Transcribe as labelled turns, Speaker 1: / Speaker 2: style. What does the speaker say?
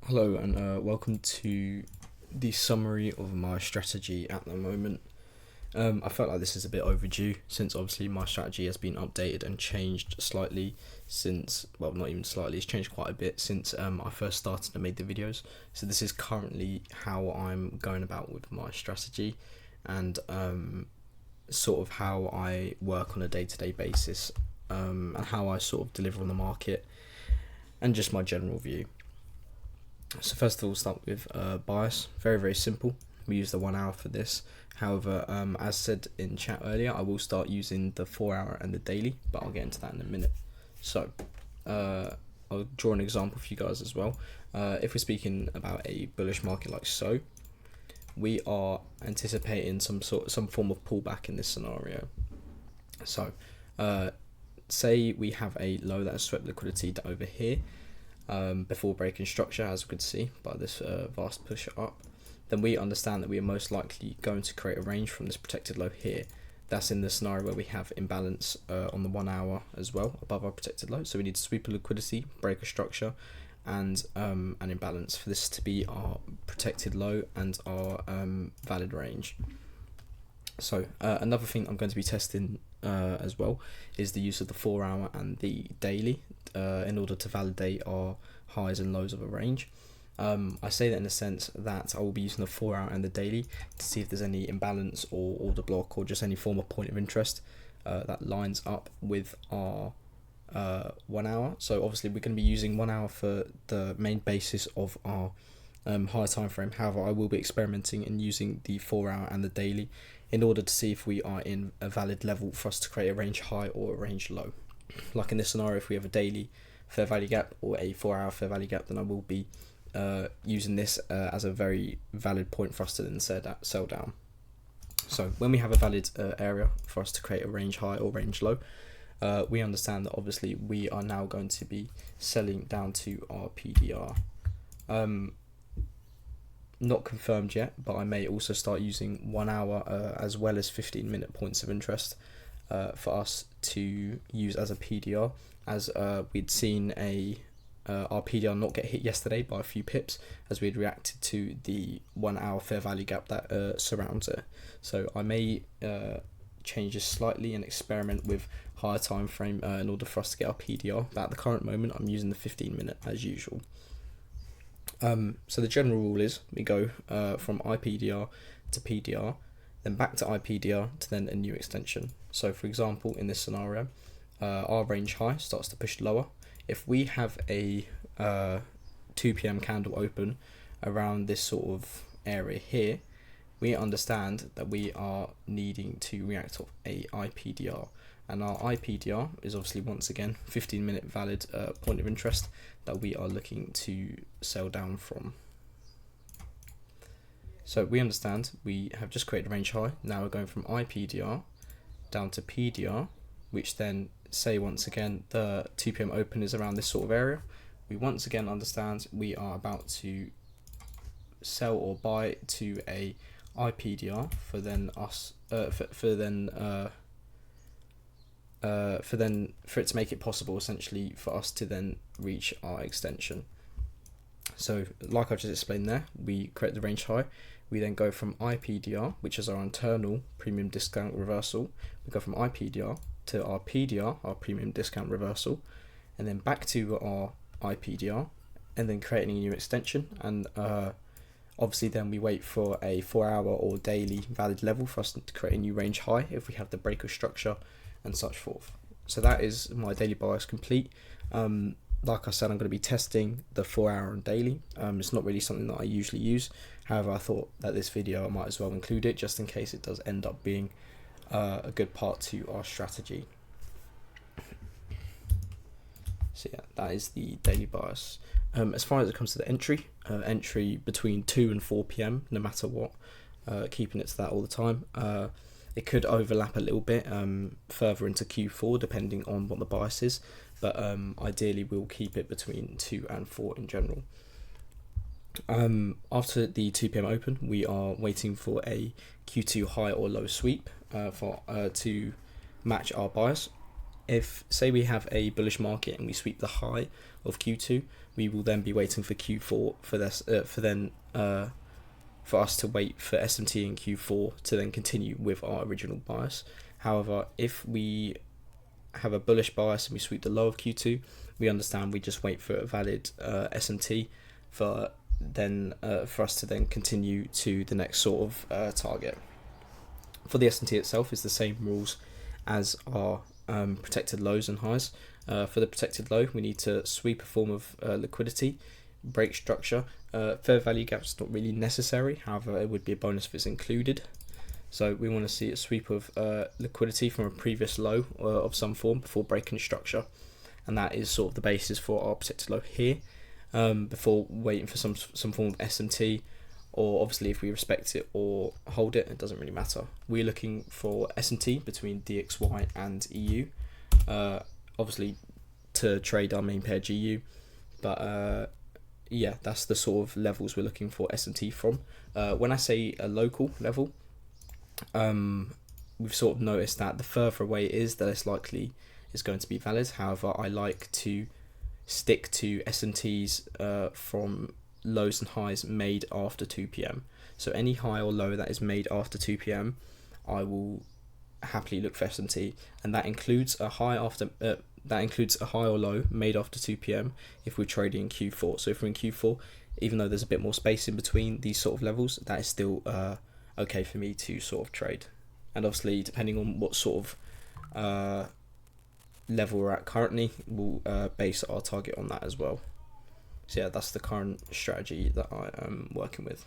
Speaker 1: Hello and welcome to the summary of my strategy at the moment. I felt like this is a bit overdue since obviously my strategy has been updated and changed slightly since, well, not even slightly, it's changed quite a bit since I first started and made the videos. So this is currently how I'm going about with my strategy and sort of how I work on a day-to-day basis and how I sort of deliver on the market and just my general view. So first of all, we'll start with bias. Very simple. We use the 1 hour for this. However, as said in chat earlier, I will start using the 4 hour and the daily, but I'll get into that in a minute. So I'll draw an example for you guys as well. If we're speaking about a bullish market like so, we are anticipating some form of pullback in this scenario. So say we have a low that has swept liquidity to over here. Before breaking structure, as we could see by this vast push up, then we understand that we are most likely going to create a range from this protected low here. That's in the scenario where we have imbalance on the 1 hour as well above our protected low. So we need to sweep a liquidity, break a structure, and an imbalance for this to be our protected low and our valid range. So another thing I'm going to be testing as well is the use of the 4 hour and the daily in order to validate our highs and lows of a range. I say that in the sense that I will be using the 4 hour and the daily to see if there's any imbalance or order block or just any form of point of interest that lines up with our 1 hour. So obviously we're going to be using 1 hour for the main basis of our higher time frame. However, I will be experimenting and using the 4 hour and the daily in order to see if we are in a valid level for us to create a range high or a range low. Like in this scenario, if we have a daily fair value gap or a 4 hour fair value gap, then I will be using this as a very valid point for us to then sell down. So when we have a valid area for us to create a range high or range low, we understand that obviously we are now going to be selling down to our PDR. Not confirmed yet, but I may also start using 1 hour as well as 15-minute points of interest for us to use as a PDR, as we'd seen our PDR not get hit yesterday by a few pips as we had reacted to the 1 hour fair value gap that surrounds it. So I may change this slightly and experiment with higher time frame in order for us to get our PDR, but at the current moment I'm using the 15-minute as usual. So the general rule is we go from IPDR to PDR, then back to IPDR to then a new extension. So for example, in this scenario, our range high starts to push lower. If we have a 2 p.m. candle open around this sort of area here, we understand that we are needing to react off a IPDR. And our IPDR is obviously once again 15-minute valid point of interest that we are looking to sell down from. So we understand we have just created a range high. Now we're going from IPDR down to PDR, which then say once again the 2 p.m. open is around this sort of area. We once again understand we are about to sell or buy to a IPDR for it to make it possible essentially for us to then reach our extension. So like I just explained there, we create the range high, we then go from IPDR, which is our internal premium discount reversal, we go from IPDR to our PDR, our premium discount reversal, and then back to our IPDR, and then creating a new extension, and obviously then we wait for a 4 hour or daily valid level for us to create a new range high if we have the breaker structure and such forth. So that is my daily bias complete. Like I said, I'm going to be testing the 4 hour and daily. It's not really something that I usually use. However, I thought that this video I might as well include it just in case it does end up being a good part to our strategy. So yeah, that is the daily bias. As far as it comes to the entry between 2 and 4 p.m, no matter what, keeping it to that all the time. It could overlap a little bit further into Q4 depending on what the bias is, but ideally we'll keep it between 2 and 4 in general. After the 2 p.m. open, we are waiting for a Q2 high or low sweep to match our bias. if, say, we have a bullish market and we sweep the high of Q2, we will then be waiting for Q4 for this for us to wait for SMT in Q4 to then continue with our original bias. However, if we have a bullish bias and we sweep the low of Q2, we understand we just wait for a valid SMT for us to then continue to the next sort of target. For the SMT itself, it's the same rules as our protected lows and highs. For the protected low, we need to sweep a form of liquidity, break structure. Fair value gap is not really necessary, however it would be a bonus if it's included. So we want to see a sweep of liquidity from a previous low of some form before breaking structure, and that is sort of the basis for our protected low here, before waiting for some form of SMT, or obviously if we respect it or hold it, it doesn't really matter. We're looking for SMT between DXY and EU, obviously to trade our main pair GU, but yeah, that's the sort of levels we're looking for SMT from. When I say a local level, we've sort of noticed that the further away it is, the less likely it's going to be valid. However, I like to stick to SMTs from lows and highs made after 2 p.m. So any high or low that is made after 2 p.m, I will happily look for SMT, and that includes a high or low made after 2 p.m. if we're trading in Q4. So if we're in Q4, even though there's a bit more space in between these sort of levels, that is still okay for me to sort of trade. And obviously, depending on what sort of level we're at currently, we'll base our target on that as well. So yeah, that's the current strategy that I am working with.